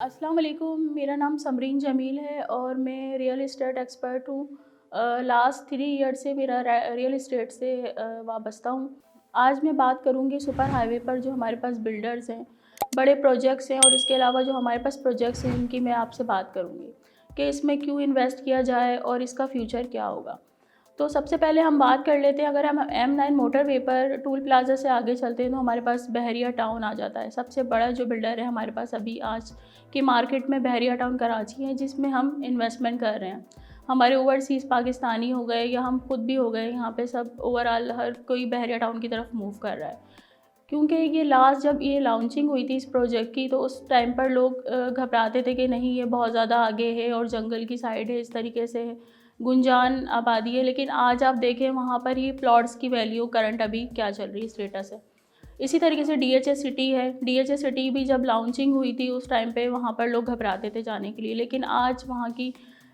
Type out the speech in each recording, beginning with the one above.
अस्सलाम वालेकुम, मेरा नाम समरीन जमील है और मैं रियल एस्टेट एक्सपर्ट हूँ। लास्ट 3 ईयर से मेरा रियल एस्टेट से वाबस्ता हूँ। आज मैं बात करूँगी सुपर हाईवे पर जो हमारे पास बिल्डर्स हैं, बड़े प्रोजेक्ट्स हैं और इसके अलावा जो हमारे पास प्रोजेक्ट्स हैं उनकी मैं आपसे बात करूँगी कि इसमें क्यों इन्वेस्ट किया जाए और इसका फ्यूचर क्या होगा। तो सबसे पहले हम बात कर लेते हैं, अगर हम M9 मोटरवे पर टूल प्लाज़ा से आगे चलते हैं तो हमारे पास बहरिया टाउन आ जाता है। सबसे बड़ा जो बिल्डर है हमारे पास अभी आज की मार्केट में बहरिया टाउन कराची है, जिसमें हम इन्वेस्टमेंट कर रहे हैं। हमारे ओवरसीज़ पाकिस्तानी हो गए या हम खुद भी हो गए, यहाँ पे सब ओवरऑल हर कोई बहरिया टाउन की तरफ मूव कर रहा है। क्योंकि ये लास्ट जब ये लॉन्चिंग हुई थी इस प्रोजेक्ट की, तो उस टाइम पर लोग घबराते थे कि नहीं ये बहुत ज़्यादा आगे है और जंगल की साइड है, इस तरीके से गुंजान आबादी है। लेकिन आज आप देखें वहाँ पर ही प्लॉट्स की वैल्यू करंट अभी क्या चल रही है, स्टेटस है। इसी तरीके से DHA सिटी है। DHA सिटी भी जब लॉन्चिंग हुई थी उस टाइम पे वहाँ पर लोग घबराते थे जाने के लिए, लेकिन आज वहाँ की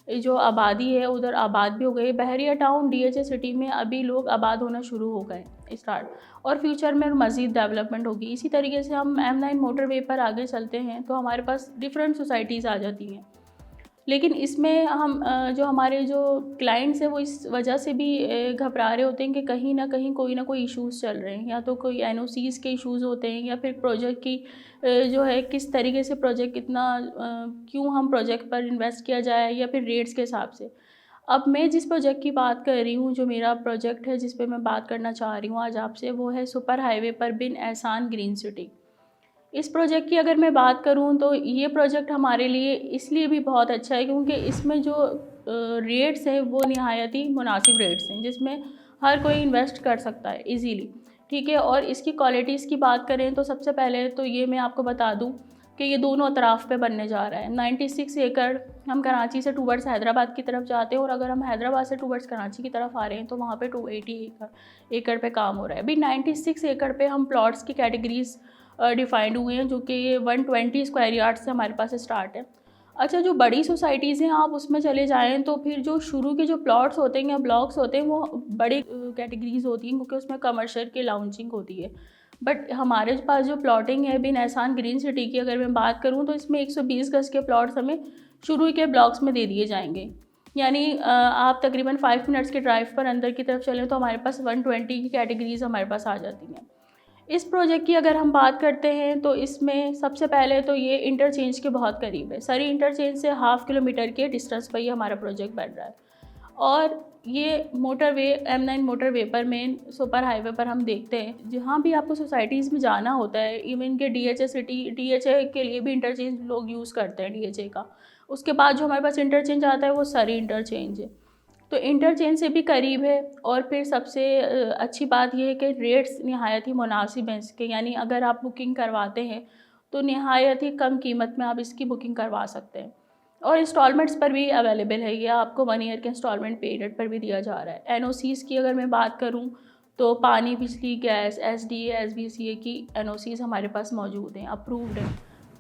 जो आबादी है उधर आबाद भी हो गई। बहरिया टाउन DHA सिटी में अभी लोग आबाद होना शुरू हो गए स्टार्ट, और फ्यूचर में मज़ीद डेवलपमेंट होगी। इसी तरीके से हम M9 मोटरवे पर आगे चलते हैं तो हमारे पास डिफरेंट सोसाइटीज़ आ जाती हैं। लेकिन इसमें हम जो हमारे जो क्लाइंट्स हैं वो इस वजह से भी घबरा रहे होते हैं कि कहीं ना कोई इश्यूज़ चल रहे हैं, या तो कोई NOCs के इश्यूज़ होते हैं या फिर प्रोजेक्ट की जो है किस तरीके से प्रोजेक्ट कितना क्यों हम प्रोजेक्ट पर इन्वेस्ट किया जाए या फिर रेट्स के हिसाब से। अब मैं जिस प्रोजेक्ट की बात कर रही हूँ, जो मेरा प्रोजेक्ट है जिस पे मैं बात करना चाह रही हूँ आज आपसे, वो है सुपर हाईवे पर बिन एहसान ग्रीन सिटी। इस प्रोजेक्ट की अगर मैं बात करूं तो ये प्रोजेक्ट हमारे लिए इसलिए भी बहुत अच्छा है क्योंकि इसमें जो रेट्स हैं वो नहायत ही मुनासिब रेट्स हैं, जिसमें हर कोई इन्वेस्ट कर सकता है इजीली। ठीक है, और इसकी क्वालिटीज़ की बात करें तो सबसे पहले तो ये मैं आपको बता दूं कि ये दोनों अतराफ़ पे बनने जा रहा है। 96 एकड़ हम कराची से टूवर्ड्स हैदराबाद की तरफ जाते हैं, और अगर हम हैदराबाद से टूवर्ड्स कराची की तरफ आ रहे हैं तो वहाँ पे 280 एकड़ पे काम हो रहा है। अभी 96 एकड़ पे हम प्लॉट्स की कैटेगरीज़ डिफाइंड हुए हैं, जो कि ये 120 स्क्वायर यार्ड से हमारे पास स्टार्ट है। अच्छा, जो बड़ी सोसाइटीज़ हैं आप उसमें चले जाएँ तो फिर जो शुरू के जो प्लॉट्स होते हैं या ब्लॉक्स होते हैं वो बड़ी कैटेगरीज़ होती हैं, क्योंकि उसमें कमर्शियल की लॉन्चिंग होती है। बट हमारे पास जो प्लॉटिंग है बिन एहसान ग्रीन सिटी की अगर मैं बात करूँ तो इसमें 120 गज़ के प्लॉट्स हमें शुरू के ब्लॉक्स में दे दिए जाएंगे। यानी आप तकरीबन 5 मिनट्स के ड्राइव पर अंदर की तरफ चलें तो हमारे पास 120 की कैटेगरीज़ हमारे पास आ जाती हैं। इस प्रोजेक्ट की अगर हम बात करते हैं तो इसमें सबसे पहले तो ये इंटरचेंज के बहुत करीब है। सरी इंटरचेंज से 1/2 किलोमीटर के डिस्टेंस पर ये हमारा प्रोजेक्ट बन रहा है, और ये मोटरवे M9 मोटरवे पर मेन सुपर हाईवे पर हम देखते हैं जहाँ भी आपको सोसाइटीज़ में जाना होता है। इवन के DHA सिटी, DHA के लिए भी इंटरचेंज लोग यूज़ करते हैं DHA का। उसके बाद जो हमारे पास इंटरचेंज आता है वो सरी इंटरचेंज है, तो इंटरचेंज से भी करीब है। और फिर सबसे अच्छी बात यह है कि रेट्स नहायत ही मुनासिब हैं इसके, यानी अगर आप बुकिंग करवाते हैं तो नहायत ही कम कीमत में आप इसकी बुकिंग करवा सकते हैं, और इंस्टॉलमेंट्स पर भी अवेलेबल है। ये आपको 1 ईयर के इंस्टॉलमेंट पीरियड पर भी दिया जा रहा है। NOCs की अगर मैं बात करूँ तो पानी, बिजली, गैस, SDA, SBCA की NOCs हमारे पास मौजूद हैं, अप्रूव्ड हैं।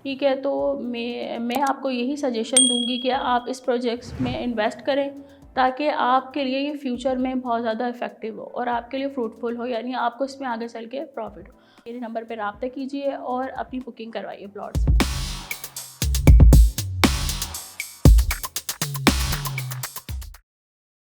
ठीक है, तो मैं आपको यही सजेशन दूंगी कि आप इस प्रोजेक्ट्स में इन्वेस्ट करें ताकि आपके लिए ये फ्यूचर में बहुत ज़्यादा इफेक्टिव हो और आपके लिए फ्रूटफुल हो, यानी आपको इसमें आगे चल के प्रॉफिट हो। मेरे नंबर पर रब्ता कीजिए और अपनी बुकिंग करवाइए प्लॉट्स।